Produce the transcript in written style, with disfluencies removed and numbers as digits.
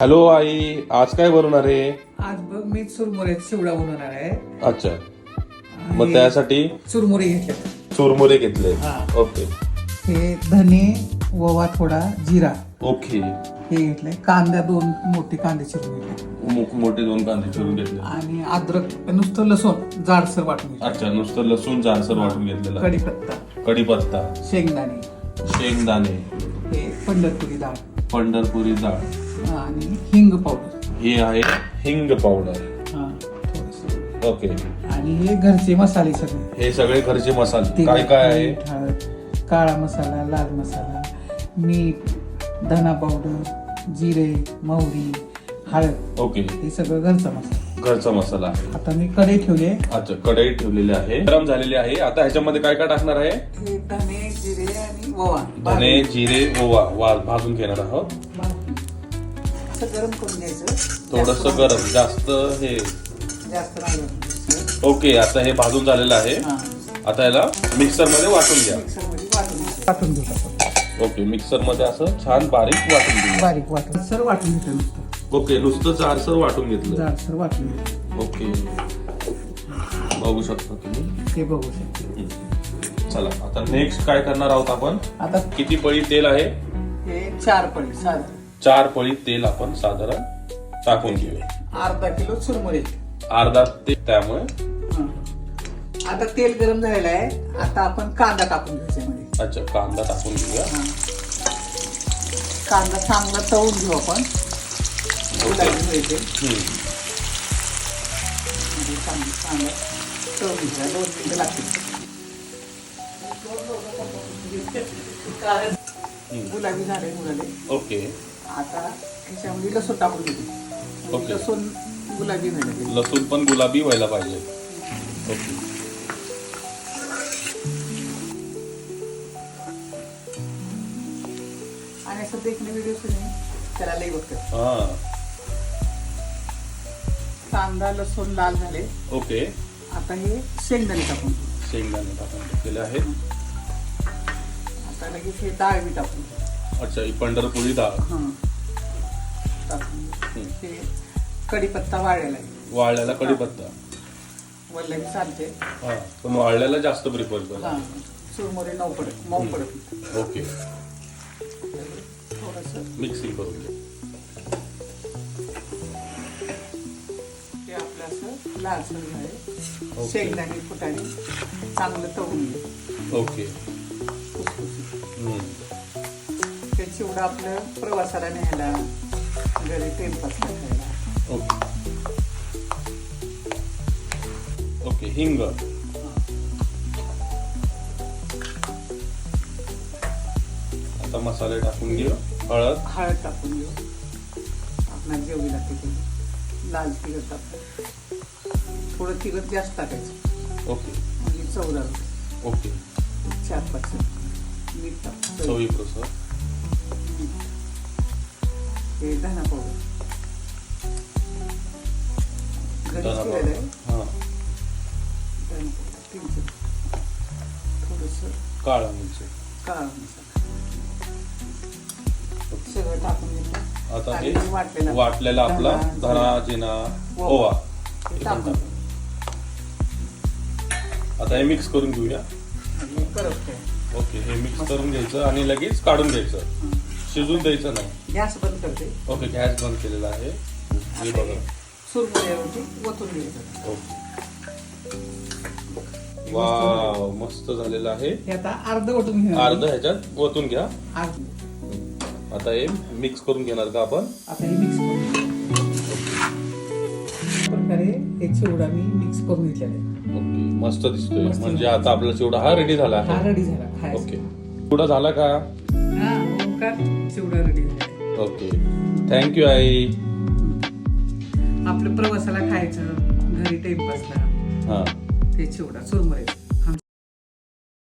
Hello आई, आज काय बनवणार आहे? आज बघ मी चुरमुऱ्याचा चिवडा बनवणार आहे. अच्छा, मग त्यासाठी चुरमुरे घेतले. चुरमुरे घेतले. हा. ओके हे धने, ओवा, थोडा जिरा ओके. हे घेतलंय. कांदा 2 मोठे कांदे चिरून घेतले मोठे 2 कांदे चिरून घेतले. आणि अद्रक नुसतं लसूण जाडसर वाटून घेतलं. अच्छा, नुसतं लसूण जाडसर वाटून घेतलेलं. कढीपत्ता, शेंगदाणे, हे पंढरपुरी डाळ पंढरपुरी डाळ आणि हिंग पावडर. हे आहे हिंग पावडर. थोडंसं. ओके. आणि हे घरचे मसाले सगळे. हे सगळे घरचे मसाले ते काय काय आहे? मीठ, हळद, काळा मसाला, लाल मसाला, मीठ, धना पावडर, जिरे, मोहरी, हळद. ओके. हे सगळं घरचा मसाला. घरचा मसाला आहे. आता मी कढई ठेवले. अच्छा, कढई ठेवलेली आहे, गरम झालेली आहे. आता ह्याच्यामध्ये काय काय टाकणार आहे? हे धने, जिरे आणि ओवा. धने, जिरे, ओवा भाजून घेणार आहोत. असं गरम करून घ्यायचं. थोडस गरम, जास्त हे. जास्त नाही घ्यायचं. ओके. आता हे भाजून झालेलं आहे. हा. आता याला मिक्सर मध्ये वाटून घ्या. मिक्सरमध्ये वाटून घेऊ आपण. ओके, मिक्सर मध्ये असं छान बारीक वाटून घ्या. बारीक वाटून सर वाटून घेतो नुसतं. ओके, नुसतं जाडसर वाटून घेतलं. जाडसर वाटून घेतो. ओके, बघू शकता तुम्ही. ते बघू शकतो. चला, आता नेक्स्ट काय करणार आहोत आपण? आता किती पळी तेल आहे? हे 4 पळी साधारण 4 पळी तेल आपण साधारण टाकून घेऊया. अर्धा किलो चुरमुरे. अर्धा ते, त्यामुळे हा. आता तेल गरम झालेलं आहे. आता आपण कांदा टाकून घ्यायचा यामध्ये. अच्छा, कांदा टाकून घेऊया. हा. कांदा चांगला तळून घेऊ आपण. गुलाबी मिळते. कांदा तळून घ्या. 2 मिनिटं लागतील. गुलाबी झाले. ओके. आता त्याच्यामध्ये लसूण टाकून घेतो. ओके. लसूण गुलाबी झाले. लसूण पण गुलाबी व्हायला पाहिजे. ओके. आणि असं देखणे व्हिडिओ त्याला लई बघतात. हा. कांदा लसूण लाल झाले. ओके. आता हे शेंगदाणे टाकून घेऊ. शेंगदाणे टाकून घेतलेले आहेत. आता लगेच हे डाळ बी टाकून घेऊ. अच्छा, ही पंढरपुरी डाळ हां टाकून घेऊ. हे कढीपत्ता वाळलेला आहे. वाळल्याला कढीपत्ता. वल्ला बी चालते. हा, पण वाळल्याला जास्त प्रिफर कर. हां चुरमुरे मऊ पडत. ओके. थोडंसं मिक्सिंग करून घे. ते आपलं असं लालसर आहे. ओके. शेंगदाणे फुटाणे चांगलं तळून घेऊ. ओके. ते चिवडा आपलं प्रवासाला न्यायला, घरी टेम्पासला खायला. ओके. ओके, हिंग. आता मसाले टाकून घेऊ. हळद टाकून घेऊ. आपल्याला जेवढी लागते तेवढी. लाल तिखट टाकतो. थोडं तिखट जास्त टाकायचं. ओके. म्हणजे चव लागते. ओके. 4-5 मीठ टाकतो. चवीप्रसर. हे धना पावडर घरीच केलेलं आहे. हा. धना पावडर 3 चमचे. थोडंसं काळा मिरची. काळा मसाला सगळं टाकून घेतो. आता हे आणि वाटलेला आपला धना, जिना, ओवा हे टाकून घेऊ. आता हे मिक्स करून घेऊया. आणि परत काय ओके, हे मिक्स करून घ्यायचं आणि लगेच काढून घ्यायचं. शिजून द्यायचं नाही. गॅस बंद करते. ओके, गॅस बंद केलेला आहे. हे बघा. सुरमुऱ्यावरती ओतून घ्यायचं. ओके. वाव, मस्त झालेलं आहे. हे आता अर्ध ओतून घ्या. अर्ध ह्याच्यात ओतून घ्या. अर्ध. आता हे मिक्स करून घेणार का आपण? आता हे मिक्स करून घ्या. प्रकारे हे चिवडा मी मिक्स करून घेतलेला आहे. ओके, मस्त दिसतोय. मस्त. म्हणजे आता आपला चिवडा हा रेडी झाला हा आहे. रेडी झाला खायचा. ओके. चिवडा झाला का? हा ओंकार चिवडा रेडी झाला. ओके, थँक्यू आई. आपलं प्रवासाला खायचं, घरी टाइमपासला हा. ते चिवडा चुरमुरे.